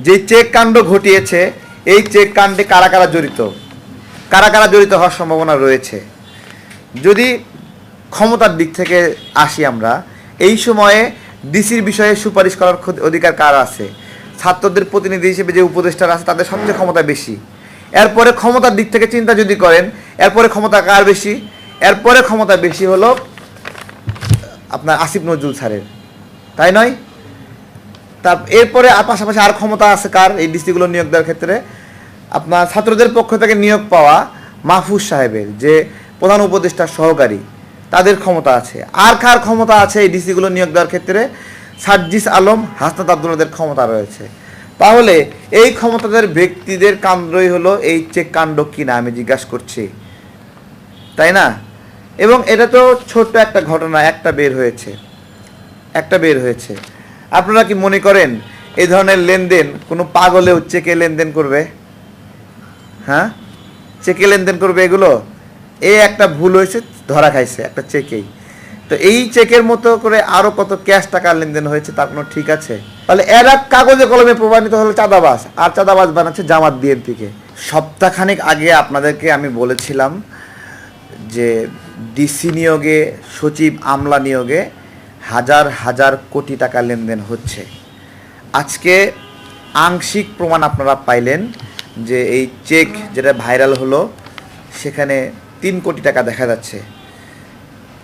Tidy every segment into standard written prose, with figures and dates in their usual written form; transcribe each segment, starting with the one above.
যে চেক কাণ্ড ঘটিয়েছে, এই চেক কাণ্ডে কারা কারা জড়িত, কারা কারা জড়িত হওয়ার সম্ভাবনা রয়েছে। যদি ক্ষমতার দিক থেকে আসি আমরা, এই সময়ে ডিসির বিষয়ে সুপারিশ করার অধিকার কার আছে? ছাত্রদের প্রতিনিধি হিসেবে যে উপদেষ্টারা আছে তাদের সবচেয়ে ক্ষমতা বেশি। এরপরে ক্ষমতার দিক থেকে চিন্তা যদি করেন, এরপরে ক্ষমতা কার বেশি? এরপরে ক্ষমতা বেশি হলো আপনার আসিফ নজরুল স্যারের, তাই নয়? এরপরে পাশাপাশি আর ক্ষমতা আছে কার এই ডিসিগুলো নিয়োগ দেওয়ার ক্ষেত্রে? আপনার ছাত্রদের পক্ষ থেকে নিয়োগ পাওয়া মাহফুজ সাহেবের, যে প্রধান উপদেষ্টার সহকারী, তাদের ক্ষমতা আছে। আর কার ক্ষমতা আছে এই ডিসিগুলো নিয়োগ দেওয়ার ক্ষেত্রে? সার্জিস আলম, হাসনাত আব্দুল্লাহদের ক্ষমতা রয়েছে। তাহলে এই ক্ষমতাদের ব্যক্তিদের কাণ্ডই হলো এই চেক কাণ্ড কিনা আমি জিজ্ঞাসা করছি, তাই না? এবং এটা তো ছোট্ট একটা ঘটনা, একটা বের হয়েছে। আপনারা কি মনে করেন এই ধরনের লেনদেন কোনো পাগলেও চেকে লেনদেন করবে? হ্যাঁ, চেকে লেনদেন করবে এগুলো? এই একটা ভুল হয়েছে, ধরা খাইছে একটা চেকেই। তো এই চেকের মতো করে আরও কত ক্যাশ টাকার লেনদেন হয়েছে তার কোনো ঠিক আছে? তাহলে এরা কাগজে কলমে প্রমাণিত হলো চাঁদাবাজ, আর চাঁদাবাজ বানাচ্ছে জামাত বিএনপিকে। সপ্তাহখানেক আগে আপনাদেরকে আমি বলেছিলাম যে ডিসি নিয়োগে, সচিব আমলা নিয়োগে হাজার হাজার কোটি টাকা লেনদেন হচ্ছে। আজকে আংশিক প্রমাণ আপনারা পাইলেন যে এই চেক যেটা ভাইরাল হলো সেখানে 3 কোটি টাকা দেখা যাচ্ছে।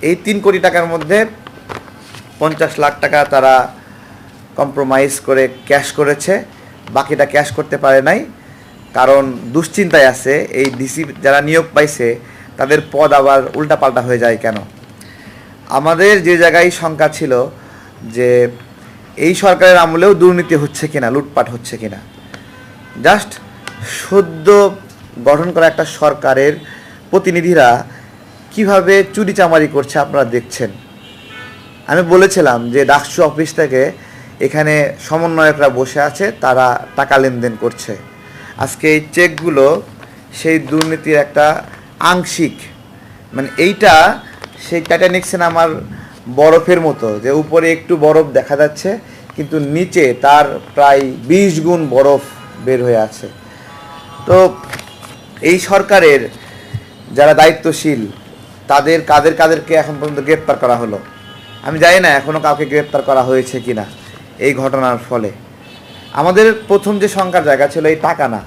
এই 3 কোটি টাকার মধ্যে 50 লাখ টাকা তারা কম্প্রোমাইজ করে ক্যাশ করেছে, বাকিটা ক্যাশ করতে পারে নাই। কারণ দুশ্চিন্তায় আছে এই ডিসি যারা নিয়োগ পাইছে তাদের পদ আবার উল্টাপাল্টা হয়ে যায় কেন। আমাদের যে জায়গায় শঙ্কা ছিল যে এই সরকারের আমলেও দুর্নীতি হচ্ছে কিনা, লুটপাট হচ্ছে কিনা। জাস্ট সদ্য গঠন করা একটা সরকারের প্রতিনিধিরা কিভাবে চুরিচামারি করছে আপনারা দেখছেন। আমি বলেছিলাম যে ডাকসু অফিস থেকে এখানে সমন্বয়করা বসে আছে, তারা টাকা লেনদেন করছে। আজকে এই চেকগুলো সেই দুর্নীতির একটা আংশিক, মানে এইটা সেই টাইটানিক সিনেমার বরফের মতো, যে উপরে একটু বরফ দেখা যাচ্ছে কিন্তু নিচে তার প্রায় 20 গুণ বরফ বের হয়ে আছে। তো এই সরকারের যারা দায়িত্বশীল তাদের কাদেরকে এখন পর্যন্ত গ্রেপ্তার করা হলো? আমি জানি না এখনও কাউকে গ্রেপ্তার করা হয়েছে কিনা এই ঘটনার ফলে। আমাদের প্রথম যে শঙ্কার জায়গা ছিল এই টাকা না,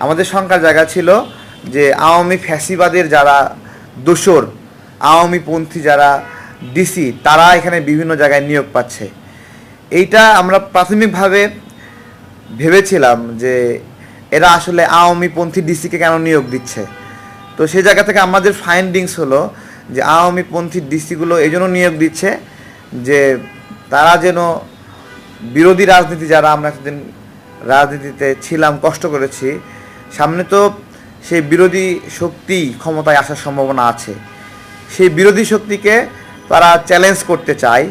আমাদের শঙ্কার জায়গা ছিল যে আওয়ামী ফ্যাসিবাদের যারা দোসর, আওয়ামীপন্থী যারা ডিসি, তারা এখানে বিভিন্ন জায়গায় নিয়োগ পাচ্ছে। এইটা আমরা প্রাথমিকভাবে ভেবেছিলাম যে এরা আসলে আওয়ামীপন্থী ডিসিকে কেন নিয়োগ দিচ্ছে। তো সেই জায়গা থেকে আমাদের ফাইন্ডিংস হলো যে আওয়ামীপন্থী ডিসিগুলো এই জন্য নিয়োগ দিচ্ছে যে তারা যেন বিরোধী রাজনীতি, যারা আমরা একদিন রাজনীতিতে ছিলাম, কষ্ট করেছি, সামনে তো সেই বিরোধী শক্তি ক্ষমতায় আসার সম্ভাবনা আছে, সেই বিরোধী শক্তিকে তারা চ্যালেঞ্জ করতে চায়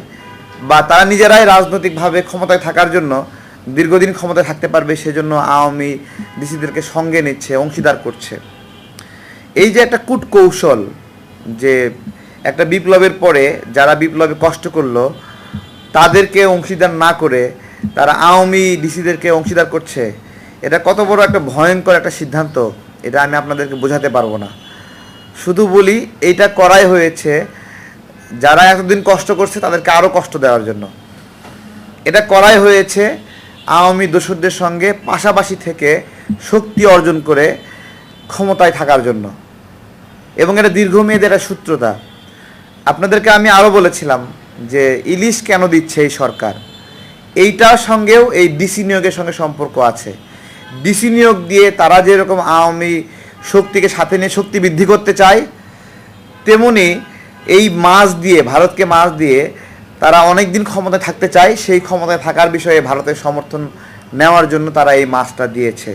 বা তারা নিজেরাই রাজনৈতিকভাবে ক্ষমতায় থাকার জন্য দীর্ঘদিন ক্ষমতায় থাকতে পারবে, সেজন্য আওয়ামী ডিসিদেরকে সঙ্গে নিচ্ছে, অংশীদার করছে। এই যে একটা কূটকৌশল, যে একটা বিপ্লবের পরে যারা বিপ্লবে কষ্ট করলো তাদেরকে অংশীদার না করে তারা আওয়ামী ডিসিদেরকে অংশীদার করছে, এটা কত বড় একটা ভয়ঙ্কর একটা সিদ্ধান্ত, এটা আমি আপনাদেরকে বোঝাতে পারবো না। শুধু বলি এইটা করাই হয়েছে যারা এতদিন কষ্ট করছে তাদেরকে আরও কষ্ট দেওয়ার জন্য। এটা করাই হয়েছে আওয়ামী দোসরদের সঙ্গে পাশাপাশি থেকে শক্তি অর্জন করে ক্ষমতায় থাকার জন্য, এবং এটা দীর্ঘমেয়াদী একটা সূত্রতা। আপনাদেরকে আমি আরও বলেছিলাম যে ইলিশ কেন দিচ্ছে এই সরকার, এইটার সঙ্গেও এই ডিসি নিয়োগের সঙ্গে সম্পর্ক আছে। ডিসি নিয়োগ দিয়ে তারা যেরকম আওয়ামী শক্তিকে সাথে নিয়ে শক্তি বৃদ্ধি করতে চায়, তেমনি এই মাছ দিয়ে, ভারতকে মাছ দিয়ে তারা অনেক দিন ক্ষমতায় থাকতে চায়। সেই ক্ষমতায় থাকার বিষয়ে ভারতের সমর্থন নেওয়ার জন্য তারা এই মাছটা দিয়েছে।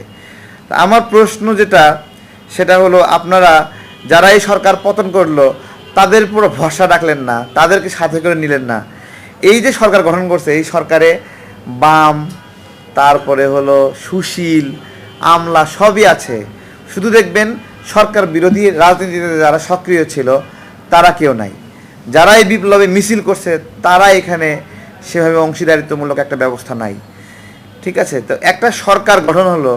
আমার প্রশ্ন যেটা, সেটা হলো আপনারা যারা এই সরকার পতন করলো তাদের পুরো ভরসা রাখলেন না, তাদেরকে সাথে করে নিলেন না। এই যে সরকার গঠন করছে, এই সরকারে বাম, তারপরে হলো সুশীল, আমলা সবই আছে, শুধু দেখবেন সরকার বিরোধী রাজনীতিতে যারা সক্রিয় ছিল তারা কেউ নাই। যারা এই বিপ্লবে মিছিল করছে তারা এখানে সেভাবে অংশীদারিত্বমূলক একটা ব্যবস্থা নাই। ঠিক আছে, তো একটা সরকার গঠন হলো,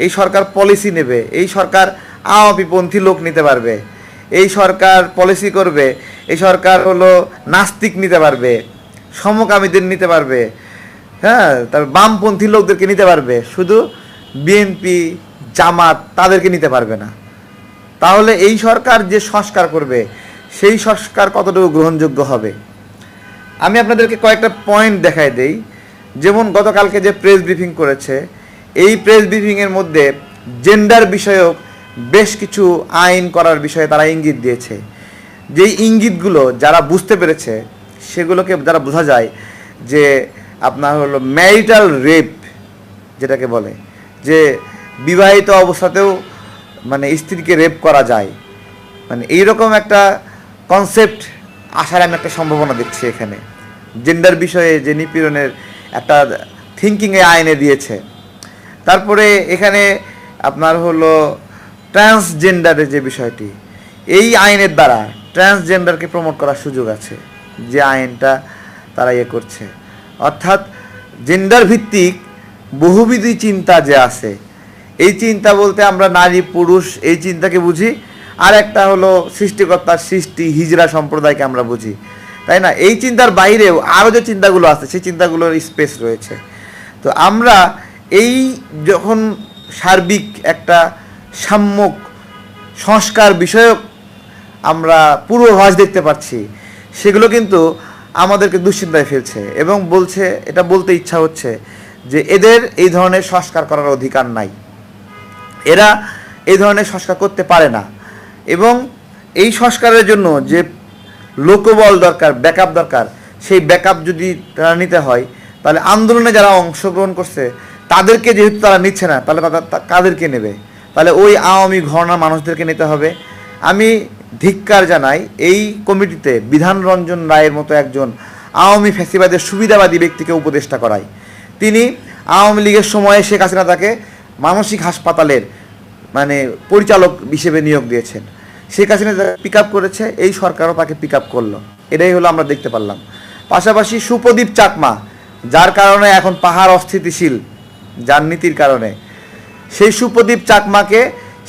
এই সরকার পলিসি নেবে, এই সরকার আওয়ামীপন্থী লোক নিতে পারবে, এই সরকার পলিসি করবে, এই সরকার হলো নাস্তিক নিতে পারবে, সমকামীদের নিতে পারবে, হ্যাঁ, তারপর বামপন্থী লোকদেরকে নিতে পারবে, শুধু বিএনপি জামাত তাদেরকে নিতে পারবে না। তাহলে এই সরকার যে সংস্কার করবে সেই সংস্কার কতটুকু গ্রহণযোগ্য হবে? আমি আপনাদেরকে কয়েকটা পয়েন্ট দেখাই দেই। যেমন গতকালকে যে প্রেস ব্রিফিং করেছে, এই প্রেস ব্রিফিংয়ের মধ্যে জেন্ডার বিষয়ক বেশ কিছু আইন করার বিষয়ে তারা ইঙ্গিত দিয়েছে। যেই ইঙ্গিতগুলো যারা বুঝতে পেরেছে সেগুলোকে দ্বারা বোঝা যায় যে আপনার হলো ম্যারিটাল রেপ যেটাকে বলে, যে বিবাহিত অবস্থাতেও মানে স্ত্রীকে রেপ করা যায়, মানে এইরকম একটা কনসেপ্ট আসার আমি একটা সম্ভাবনা দেখছি এখানে। জেন্ডার বিষয়ে যে নিপীড়নের একটা থিঙ্কিংয়ে আইনে দিয়েছে। তারপরে এখানে আপনার হলো ট্রান্সজেন্ডারের যে বিষয়টি, এই আইনের দ্বারা ট্রান্সজেন্ডারকে প্রমোট করার সুযোগ আছে, যে আইনটা তারা ইয়ে করছে। অর্থাৎ জেন্ডার ভিত্তিক বহুবিধি চিন্তা যে আছে, এই চিন্তা বলতে আমরা নারী পুরুষ এই চিন্তাকে বুঝি, আর একটা হলো সৃষ্টিকর্তার সৃষ্টি হিজরা সম্প্রদায়কে আমরা বুঝি, তাই না? এই চিন্তার বাইরেও আরও যে চিন্তাগুলো আছে সেই চিন্তাগুলোর স্পেস রয়েছে। তো আমরা এই যখন সার্বিক একটা সাম্যক সংস্কার বিষয়ক আমরা পূর্বাভাস দেখতে পাচ্ছি, সেগুলো কিন্তু আমাদেরকে দুশ্চিন্তায় ফেলছে এবং বলছে, এটা বলতে ইচ্ছা হচ্ছে যে এদের এই ধরনের সংস্কার করার অধিকার নাই, এরা এই ধরনের সংস্কার করতে পারে না। এবং এই সংস্কারের জন্য যে লোকবল দরকার, ব্যাকআপ দরকার, সেই ব্যাকআপ যদি তারা নিতে হয় তাহলে আন্দোলনে যারা অংশগ্রহণ করছে তাদেরকে যেহেতু তারা নিচ্ছে না, তাহলে কাদেরকে নেবে? তাহলে ওই আওয়ামী ঘরানার মানুষদেরকে নিতে হবে। আমি ধিক্কার জানাই এই কমিটিতে বিধান রঞ্জন রায়ের মতো একজন আওয়ামী ফ্যাসিবাদের সুবিধাবাদী ব্যক্তিকে উপদেষ্টা করায়। তিনি আওয়ামী লীগের সময়ে শেখ হাসিনা তাকে মানসিক হাসপাতালের মানে পরিচালক হিসেবে নিয়োগ দিয়েছেন। শেখ হাসিনা পিক আপ করেছে, এই সরকারও তাকে পিক আপ করলো, এটাই হলো আমরা দেখতে পারলাম। পাশাপাশি সুপ্রদীপ চাকমা, যার কারণে এখন পাহাড় অস্থিতিশীল, যার নীতির কারণে, সেই সুপ্রদীপ চাকমাকে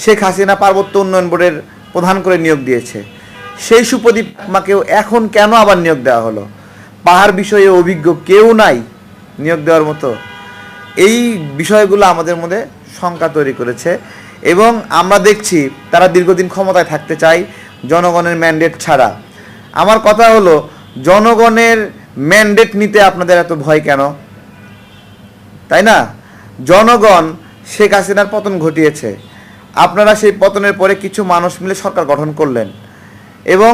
শেখ হাসিনা পার্বত্য উন্নয়ন বোর্ডের প্রধান করে নিয়োগ দিয়েছে। সেই সুপ্রদীপ চাকমাকেও এখন কেন আবার নিয়োগ দেওয়া হলো? পাহাড় বিষয়ে অভিজ্ঞ কেউ নাই নিয়োগ দেওয়ার মতো। এই বিষয়গুলো আমাদের মধ্যে শঙ্কা তৈরি করেছে এবং আমরা দেখছি তারা দীর্ঘদিন ক্ষমতায় থাকতে চায় জনগণের ম্যান্ডেট ছাড়া। আমার কথা হলো, জনগণের ম্যান্ডেট নিতে আপনাদের এত ভয় কেন? তাই না? জনগণ শেখ হাসিনার পতন ঘটিয়েছে, আপনারা সেই পতনের পরে কিছু মানুষ মিলে সরকার গঠন করলেন এবং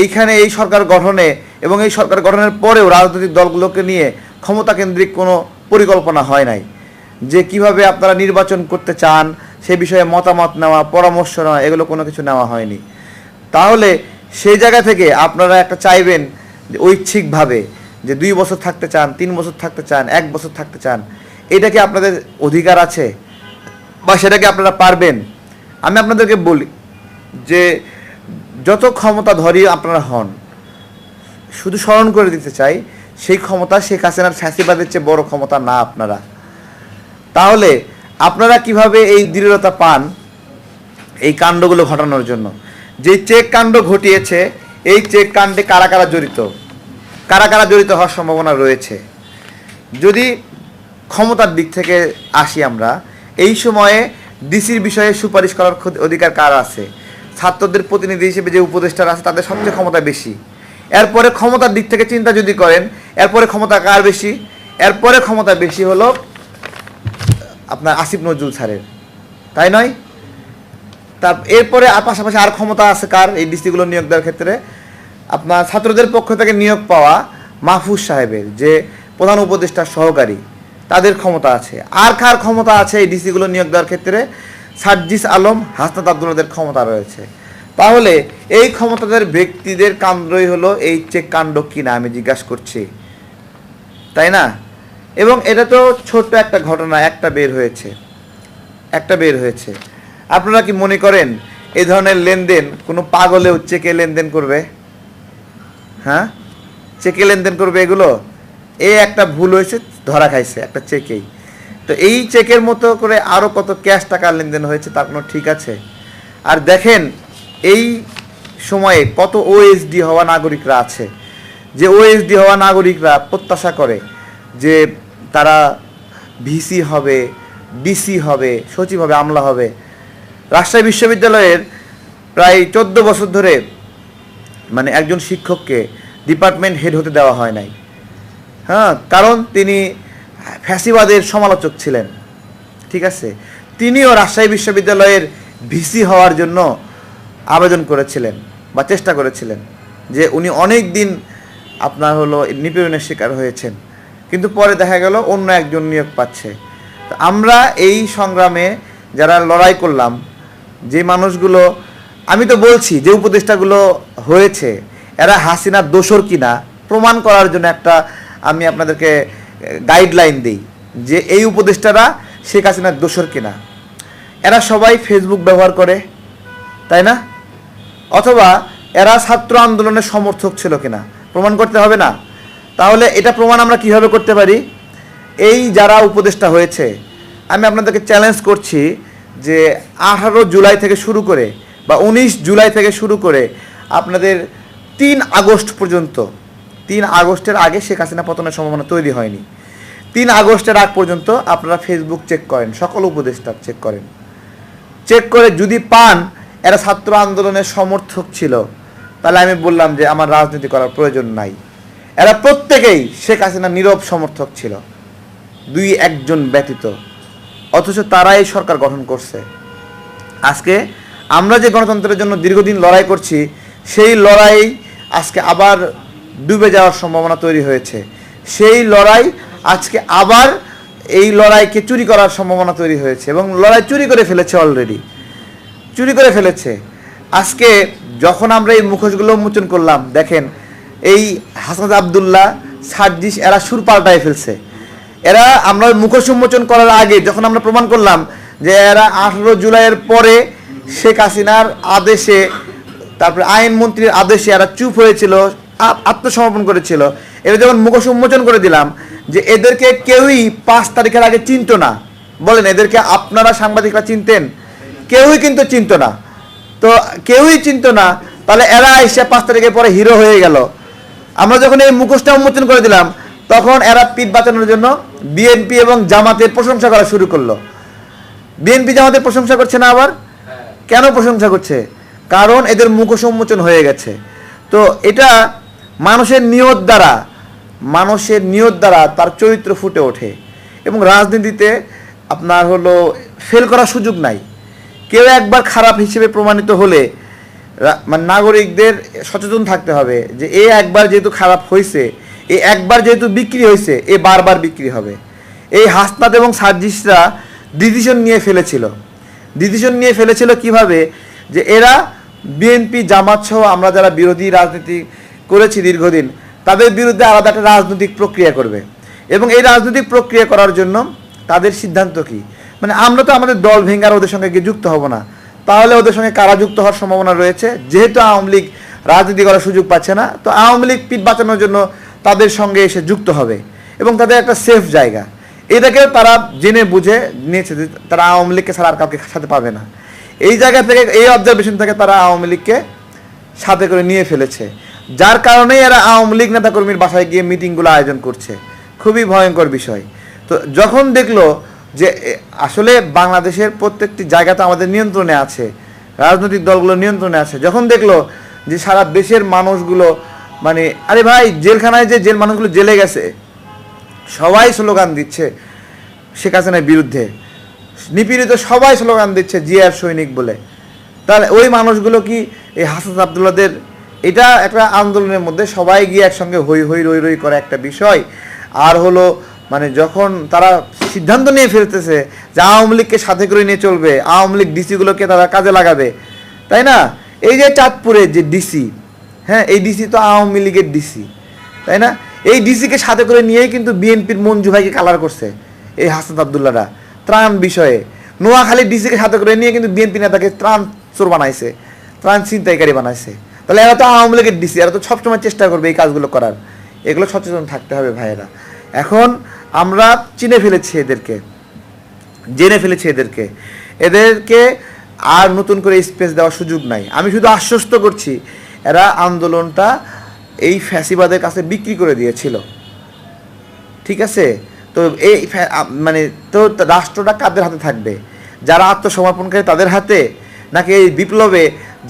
এইখানে এই সরকার গঠনে এবং এই সরকার গঠনের পরেও রাজনৈতিক দলগুলোকে নিয়ে ক্ষমতা কেন্দ্রিক কোনো পরিকল্পনা হয় নাই, যে কিভাবে আপনারা নির্বাচন করতে চান সে বিষয়ে মতামত নেওয়া, পরামর্শ নেওয়া, এগুলো কোনো কিছু নেওয়া হয়নি। তাহলে সেই জায়গা থেকে আপনারা একটা চাইবেন ঐচ্ছিকভাবে যে 2 বছর থাকতে চান, 3 বছর থাকতে চান, 1 বছর থাকতে চান, এটা কি আপনাদের অধিকার আছে বা সেটাকে আপনারা পারবেন? আমি আপনাদেরকে বলি যে যত ক্ষমতাধরী আপনারা হন, শুধু স্মরণ করে দিতে চাই সেই ক্ষমতা শেখ হাসিনার ফ্যাসিবাদের চেয়ে বড় ক্ষমতা না আপনারা। তাহলে আপনারা কিভাবে এই দৃঢ়তা পান এই কাণ্ডগুলো ঘটানোর জন্য? যে চেক কাণ্ড ঘটিয়েছে, এই চেক কাণ্ডে কারা কারা জড়িত, কারা কারা জড়িত হওয়ার সম্ভাবনা রয়েছে? যদি ক্ষমতার দিক থেকে আসি আমরা, এই সময়ে ডিসির বিষয়ে সুপারিশ করার অধিকার কার আছে? ছাত্রদের প্রতিনিধি হিসেবে যে উপদেষ্টারা আছে তাদের সবচেয়ে ক্ষমতা বেশি। এরপরে ক্ষমতার দিক থেকে চিন্তা যদি করেন, এরপরে ক্ষমতা কার বেশি? এরপরে ক্ষমতা বেশি হলো আপনার আসিফ নজরুল স্যারের, তাই নয়? তার এরপরে পাশাপাশি আর ক্ষমতা আছে কার এই ডিসিগুলো নিয়োগ দেওয়ার ক্ষেত্রে? আপনার ছাত্রদের পক্ষ থেকে নিয়োগ পাওয়া মাহফুজ সাহেবের, যে প্রধান উপদেষ্টার সহকারী, তাদের ক্ষমতা আছে। আর কার ক্ষমতা আছে এই ডিসিগুলো নিয়োগ দেওয়ার ক্ষেত্রে? সার্জিস আলম, হাসনাত আব্দুল্লাহদের ক্ষমতা রয়েছে। তাহলে এই ক্ষমতাদের ব্যক্তিদের কাণ্ডই হলো এই চেক কাণ্ড কিনা আমি জিজ্ঞাসা করছি, তাই না? এবং এটা তো ছোট্ট একটা ঘটনা, একটা বের হয়েছে। আপনারা কি মনে করেন এই ধরনের লেনদেন কোনো পাগলেও চেকে লেনদেন করবে? হ্যাঁ, চেকে লেনদেন করবে এগুলো? এই একটা ভুল হয়েছে, ধরা খাইছে একটা চেকেই। তো এই চেকের মতো করে আরও কত ক্যাশ টাকা লেনদেন হয়েছে তার কোনো ঠিক আছে? আর দেখেন এই সময়ে কত ওএসডি হওয়া নাগরিকরা আছে, যে ওএসডি হওয়া নাগরিকরা প্রত্যাশা করে যে তারা ভিসি হবে, ডিসি হবে, সচিব হবে, আমলা হবে। রাজশাহী বিশ্ববিদ্যালয়ের প্রায় 14 বছর ধরে মানে একজন শিক্ষককে ডিপার্টমেন্ট হেড হতে দেওয়া হয় নাই, হ্যাঁ, কারণ তিনি ফ্যাসিবাদের সমালোচক ছিলেন। ঠিক আছে, তিনিও রাজশাহী বিশ্ববিদ্যালয়ের ভিসি হওয়ার জন্য আবেদন করেছিলেন বা চেষ্টা করেছিলেন, যে উনি অনেক দিন আপনার হলো নিপীড়নের শিকার হয়েছেন, কিন্তু পরে দেখা গেল অন্য একজন নিয়োগ পাচ্ছে। তো আমরা এই সংগ্রামে যারা লড়াই করলাম, যে মানুষগুলো, আমি তো বলছি যে উপদেষ্টাগুলো হয়েছে এরা হাসিনার দোসর কিনা প্রমাণ করার জন্য একটা আমি আপনাদেরকে গাইডলাইন দিই, যে এই উপদেষ্টারা শেখ হাসিনার দোসর কিনা। এরা সবাই ফেসবুক ব্যবহার করে, তাই না? অথবা এরা ছাত্র আন্দোলনের সমর্থক ছিল কিনা প্রমাণ করতে হবে না? তাহলে এটা প্রমাণ আমরা কিভাবে করতে পারি? এই যারা উপদেষ্টা হয়েছে, আমি আপনাদেরকে চ্যালেঞ্জ করছি যে 18 জুলাই থেকে শুরু করে বা 19 জুলাই থেকে শুরু করে আপনাদের 3 আগস্ট পর্যন্ত, 3 আগস্টের আগে শেখ হাসিনা পতনের সম্ভাবনা তৈরি হয়নি, 3 আগস্টের আগ পর্যন্ত আপনারা ফেসবুক চেক করেন, সকল উপদেষ্টা চেক করেন, চেক করে যদি পান এরা ছাত্র আন্দোলনের সমর্থক ছিল, তাহলে আমি বললাম যে আমার রাজনীতি করার প্রয়োজন নাই। এরা প্রত্যেকেই শেখ হাসিনার নীরব সমর্থক ছিল, 2-1 জন ব্যতীত, অথচ তারা এই সরকার গঠন করছে। আজকে আমরা যে গণতন্ত্রের জন্য দীর্ঘদিন লড়াই করছি, সেই লড়াই আজকে আবার ডুবে যাওয়ার সম্ভাবনা তৈরি হয়েছে। সেই লড়াই আজকে আবার এই লড়াইকে চুরি করার সম্ভাবনা তৈরি হয়েছে, এবং লড়াই চুরি করে ফেলেছে, অলরেডি চুরি করে ফেলেছে। আজকে যখন আমরা এই মুখোশগুলো উন্মোচন করলাম, দেখেন এই হাসনাত আবদুল্লাহ, সার্জিস, এরা সুর পাল্টায় ফেলছে। এরা আমরা মুখোশ উন্মোচন করার আগে যখন আমরা প্রমাণ করলাম যে এরা 18 জুলাইয়ের পরে শেখ হাসিনার আদেশে, তারপরে আইনমন্ত্রীর আদেশে এরা চুপ হয়েছিল, আত্মসমর্পণ করেছিল, এরা যখন মুখোশ উন্মোচন করে দিলাম যে এদেরকে কেউই 5 তারিখের আগে চিনত না, বলেন এদেরকে আপনারা সাংবাদিকরা চিনতেন? কেউই কিন্তু চিনত না। তো কেউই চিনত না, তাহলে এরা এসে 5 তারিখের পরে হিরো হয়ে গেল। আমরা যখন এই মুখোশটা উন্মোচন করে দিলাম, তখন এরা পিঠ বাঁচানোর জন্য বিএনপি এবং জামাতের প্রশংসা করা শুরু করলো। বিএনপি জামাতের প্রশংসা করছে না আবার? কেন প্রশংসা করছে? কারণ এদের মুখোশ উন্মোচন হয়ে গেছে। তো এটা মানুষের নিয়ত দ্বারা তার চরিত্র ফুটে ওঠে, এবং রাজনীতিতে আপনার হলো ফেল করার সুযোগ নাই। কেউ একবার খারাপ হিসেবে প্রমাণিত হলে মানে নাগরিকদের সচেতন থাকতে হবে যে এ একবার যেহেতু খারাপ হয়েছে, এ একবার যেহেতু বিক্রি হয়েছে, এ বারবার বিক্রি হবে। এই হাসনাত এবং সার্জিসরা ডিসিশন নিয়ে ফেলেছিল কিভাবে, যে এরা বিএনপি জামাত সহ আমরা যারা বিরোধী রাজনীতি করেছি দীর্ঘদিন, তাদের বিরুদ্ধে আলাদা একটা রাজনৈতিক প্রক্রিয়া করবে, এবং এই রাজনৈতিক প্রক্রিয়া করার জন্য তাদের সিদ্ধান্ত কি, মানে আমরা তো আমাদের দল ভেঙে ওদের সঙ্গে গিয়ে যুক্ত হব না, তাহলে ওদের সঙ্গে কারা যুক্ত হওয়ার সম্ভাবনা রয়েছে? যেহেতু আওয়ামী লীগ রাজনীতি করার সুযোগ পাচ্ছে না, তো আওয়ামী লীগ পিঠ বাঁচানোর জন্য তাদের সঙ্গে এসে যুক্ত হবে, এবং তাদের একটা সেফ জায়গা। এটাকেও তারা জেনে বুঝে নিয়েছে যে তারা আওয়ামী লীগকে ছাড়া আর কাউকে সাথে পাবে না। এই জায়গা থেকে, এই অবজারভেশন থেকে তারা আওয়ামী লীগকে সাথে করে নিয়ে ফেলেছে, যার কারণেই এরা আওয়ামী লীগ নেতাকর্মীর বাসায় গিয়ে মিটিংগুলো আয়োজন করছে। খুবই ভয়ঙ্কর বিষয়। তো যখন দেখলো যে আসলে বাংলাদেশের প্রত্যেকটি জায়গা তো আমাদের নিয়ন্ত্রণে আছে, রাজনৈতিক দলগুলো নিয়ন্ত্রণে আছে, যখন দেখলো যে সারা দেশের মানুষগুলো মানে আরে ভাই জেলখানায় যে মানুষগুলো জেলে গেছে, সবাই স্লোগান দিচ্ছে শেখ হাসিনার বিরুদ্ধে, নিপীড়িত সবাই স্লোগান দিচ্ছে জিয়ার সৈনিক বলে, তাহলে ওই মানুষগুলো কি এই হাসনাত আবদুল্লাদের, এটা একটা আন্দোলনের মধ্যে সবাই গিয়ে একসঙ্গে হই হই রই রই করে একটা বিষয়। আর হলো মানে যখন তারা সিদ্ধান্ত নিয়ে ফেলতেছে যে আওয়ামী লীগকে সাথে করে নিয়ে চলবে, আওয়ামী লীগ ডিসিগুলোকে তারা কাজে লাগাবে, তাই না? এই যে চাঁদপুরে যে ডিসি, হ্যাঁ, এই ডিসি তো আওয়ামী লীগের ডিসি, তাই না? এই ডিসিকে সাথে করে নিয়েই কিন্তু বিএনপির মঞ্জু ভাইকে কালার করছে এই হাসনাত আবদুল্লাহরা ত্রাণ বিষয়ে। নোয়াখালীর ডিসিকে সাথে করে নিয়ে কিন্তু বিএনপি নেতাকে ত্রাণ চোর বানাইছে, ত্রাণ ছিনতাইকারী বানাইছে। তাহলে এরা তো আওয়ামী লীগের ডিসি, এরা তো সবসময় চেষ্টা করবে এই কাজগুলো করার। এগুলো সচেতন থাকতে হবে ভাইয়েরা। এখন আমরা চিনে ফেলেছি এদেরকে, জেনে ফেলেছে এদেরকে আর নতুন করে স্পেস দেওয়ার সুযোগ নাই। আমি শুধু আশ্বস্ত করছি, এরা আন্দোলনটা এই ফ্যাসিবাদের কাছে বিক্রি করে দিয়েছিল, ঠিক আছে? তো এই মানে তো রাষ্ট্রটা কাদের হাতে থাকবে? যারা আত্মসমর্পণকারী তাদের হাতে, নাকি এই বিপ্লবে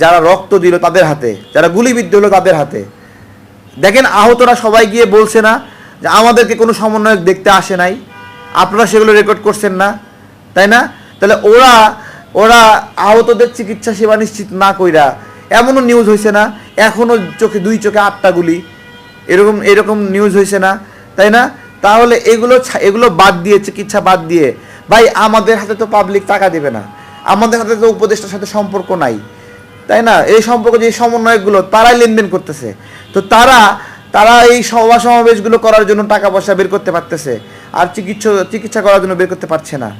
যারা রক্ত দিল তাদের হাতে, যারা গুলিবিদ্ধ হলো তাদের হাতে? দেখেন, আহতরা সবাই গিয়ে বলছে না যে আমাদেরকে কোনো সমন্বয়ক দেখতে আসে নাই, আপনারা সেগুলো রেকর্ড করছেন না, তাই না? তাহলে ওরা আহতদের চিকিৎসা সেবা নিশ্চিত না কইরা, এমনও নিউজ হয়েছে না এখনও দুই চোখে 8টা গুলি, এরকম নিউজ হয়েছে না, তাই না? তাহলে এগুলো বাদ দিয়ে, চিকিৎসা বাদ দিয়ে, ভাই আমাদের হাতে তো পাবলিক টাকা দেবে না, আমাদের হাতে তো উপদেষ্টার সাথে সম্পর্ক নাই, তাই না? এই সম্পর্ক যে সমন্বয়কগুলো তারাই লেনদেন করতেছে, তো তারা এই সভা সমাবেশগুলো করার জন্য টাকা পয়সা বের করতে পারতেছে, আর চিকিৎসা করার জন্য বের করতে পারছে না।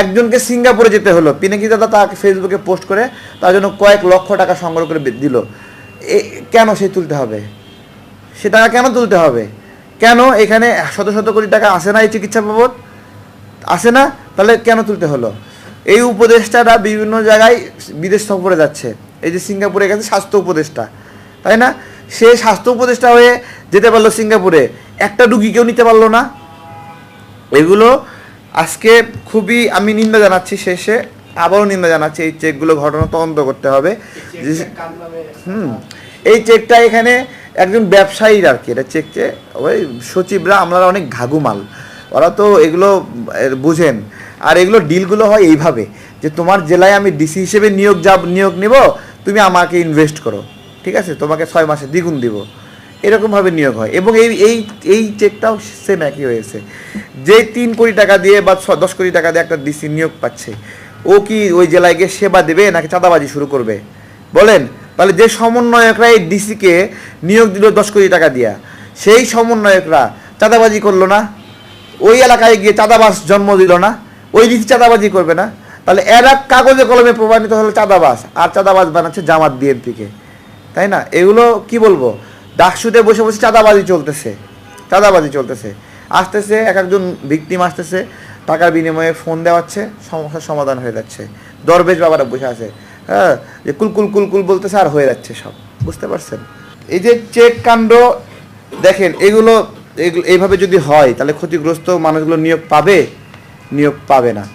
একজনকে সিঙ্গাপুরে যেতে হলো, পিনাকি দাদা তাকে ফেসবুকে পোস্ট করে তার জন্য কয়েক লক্ষ টাকা সংগ্রহ করে দিল। কেন সে তুলতে হবে? সে টাকা কেন তুলতে হবে? কেন এখানে শত শত কোটি টাকা আসে না এই চিকিৎসা বাবদ? আসে না? তাহলে কেন তুলতে হলো? এই উপদেষ্টারা বিভিন্ন জায়গায় বিদেশ সফরে যাচ্ছে, এই যে সিঙ্গাপুরে গেছে স্বাস্থ্য উপদেষ্টা, তাই না? সে স্বাস্থ্য উপদেষ্টা হয়ে যেতে পারলো সিঙ্গাপুরে, একটা রুগীকেও নিতে পারলো না। এগুলো আজকে খুবই আমি নিন্দা জানাচ্ছি, শেষে আবারও নিন্দা জানাচ্ছি। এই চেকগুলো ঘটনা তদন্ত করতে হবে। এই চেকটা এখানে একজন ব্যবসায়ীর আর কি এটা চেকছে, ওই সচিবরা আমরা অনেক ঘাগুমাল, ওরা তো এগুলো বুঝেন। আর এগুলো ডিলগুলো হয় এইভাবে যে তোমার জেলায় আমি ডিসি হিসেবে নিয়োগ নেব, তুমি আমাকে ইনভেস্ট করো, ঠিক আছে, তোমাকে 6 মাসে দ্বিগুণ দিব, এরকমভাবে নিয়োগ হয়। এবং এই চেকটাও সেম একই হয়েছে, যে 3 কোটি টাকা দিয়ে বা 10 কোটি টাকা দিয়ে একটা ডিসি নিয়োগ পাচ্ছে, ও কি ওই জেলায় গিয়ে সেবা দেবে নাকি চাঁদাবাজি শুরু করবে বলেন? তাহলে যে সমন্বয়করা এই ডিসিকে নিয়োগ দিল 10 কোটি টাকা দিয়া, সেই সমন্বয়করা চাঁদাবাজি করলো না? ওই এলাকায় গিয়ে চাঁদাবাজ জন্ম দিল না? ওই ডিসি চাঁদাবাজি করবে না? তাহলে এরা কাগজে কলমে প্রমাণিত হলো চাঁদাবাজ, আর চাঁদাবাজ বানাচ্ছে জামাত বিএনপিকে, তাই না? এগুলো কি বলবো, ডাকসুতে বসে বসে চাঁদাবাজি চলতেছে। আসতেছে একজন ভিকটিম আসতেছে, টাকার বিনিময়ে ফোন দেওয়াচ্ছে, সমস্যার সমাধান হয়ে যাচ্ছে। দরবেশ বাবারা বসে আছে, হ্যাঁ, যে কুলকুল বলতেছে আর হয়ে যাচ্ছে সব, বুঝতে পারছেন? এই যে চেক কাণ্ড দেখেন, এগুলো এইভাবে যদি হয় তাহলে ক্ষতিগ্রস্ত মানুষগুলো নিয়োগ পাবে না।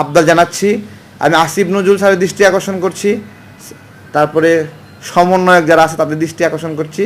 আবদার জানাচ্ছি, আমি আসিফ নজরুল স্যারের দৃষ্টি আকর্ষণ করছি, তারপরে সমন্বয়ক যারা আছে তাদের দৃষ্টি আকর্ষণ করছি।